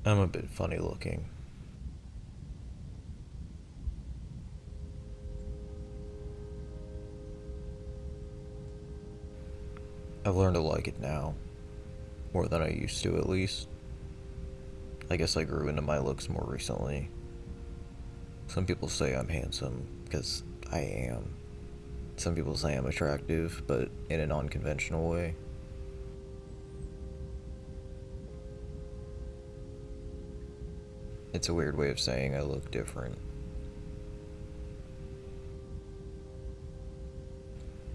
I'm a bit funny looking. I've learned to like it now, more than I used to at least. I guess I grew into my looks more recently. Some people say I'm handsome, because I am. Some people say I'm attractive, but in an unconventional way. It's a weird way of saying I look different.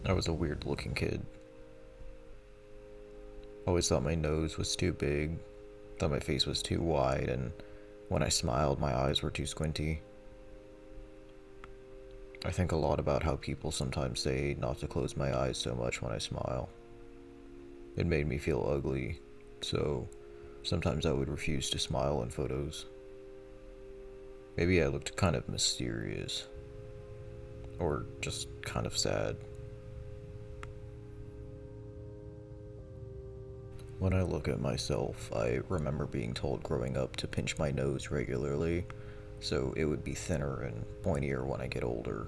I was a weird looking kid. Always thought my nose was too big, thought my face was too wide, and when I smiled, my eyes were too squinty. I think a lot about how people sometimes say not to close my eyes so much when I smile. It made me feel ugly, so sometimes I would refuse to smile in photos. Maybe I looked kind of mysterious, or just kind of sad. When I look at myself, I remember being told growing up to pinch my nose regularly, so it would be thinner and pointier when I get older.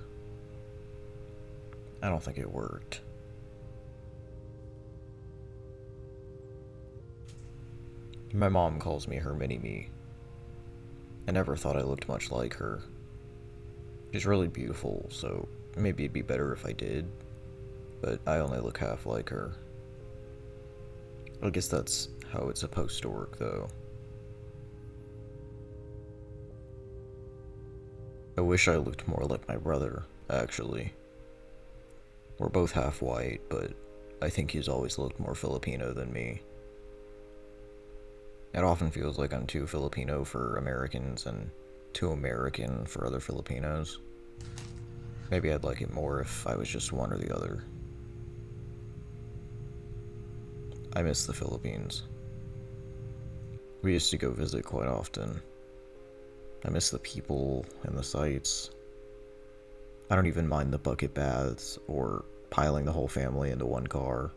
I don't think it worked. My mom calls me her mini-me. I never thought I looked much like her. She's really beautiful, so maybe it'd be better if I did, but I only look half like her. I guess that's how it's supposed to work, though. I wish I looked more like my brother, actually. We're both half white, but I think he's always looked more Filipino than me. It often feels like I'm too Filipino for Americans and too American for other Filipinos. Maybe I'd like it more if I was just one or the other. I miss the Philippines. We used to go visit quite often. I miss the people and the sights. I don't even mind the bucket baths or piling the whole family into one car.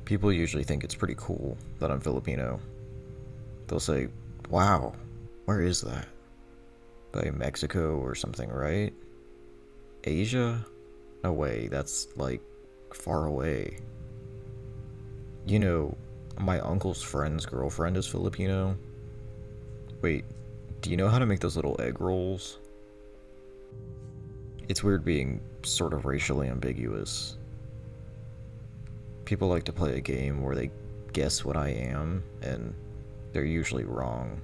People usually think it's pretty cool that I'm Filipino. They'll say, "Wow, where is that? By Mexico or something, right? Asia? No way, that's like far away." You know, my uncle's friend's girlfriend is Filipino. Wait, do you know how to make those little egg rolls? It's weird being sort of racially ambiguous. People like to play a game where they guess what I am, and they're usually wrong.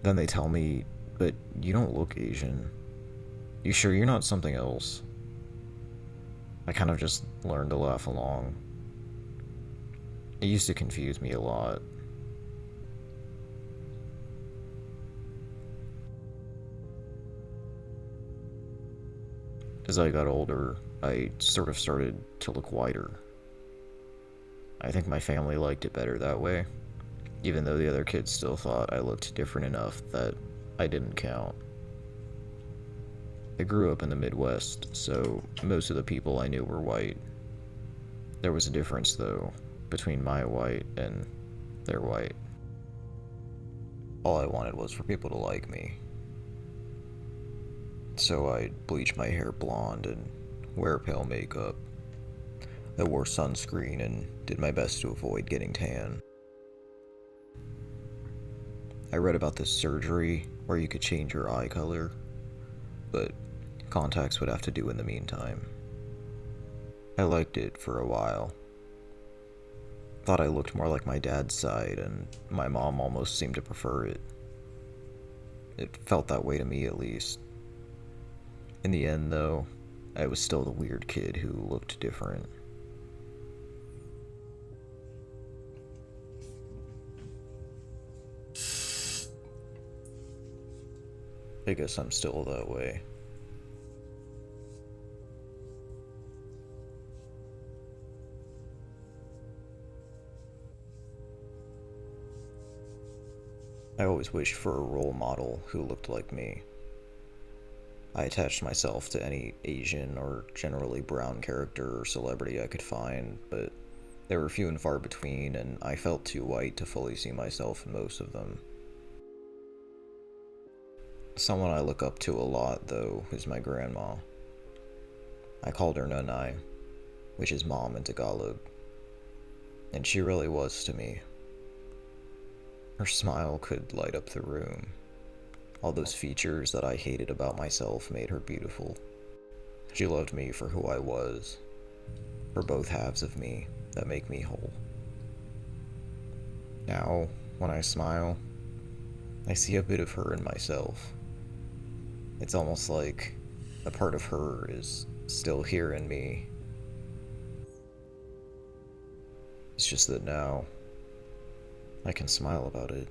Then they tell me, "But you don't look Asian. You sure you're not something else?" I kind of just learned to laugh along. It used to confuse me a lot. As I got older, I sort of started to look whiter. I think my family liked it better that way, even though the other kids still thought I looked different enough that I didn't count. I grew up in the Midwest, so most of the people I knew were white. There was a difference, though, between my white and their white. All I wanted was for people to like me. So I'd bleach my hair blonde and wear pale makeup. I wore sunscreen and did my best to avoid getting tan. I read about this surgery where you could change your eye color, but contacts would have to do in the meantime. I liked it for a while. Thought I looked more like my dad's side, and my mom almost seemed to prefer it. It felt that way to me, at least. In the end, though, I was still the weird kid who looked different. I guess I'm still that way. I always wished for a role model who looked like me. I attached myself to any Asian or generally brown character or celebrity I could find, but they were few and far between, and I felt too white to fully see myself in most of them. Someone I look up to a lot, though, is my grandma. I called her Nanay, which is mom in Tagalog, and she really was to me. Her smile could light up the room. All those features that I hated about myself made her beautiful. She loved me for who I was, for both halves of me that make me whole. Now, when I smile, I see a bit of her in myself. It's almost like a part of her is still here in me. It's just that now, I can smile about it.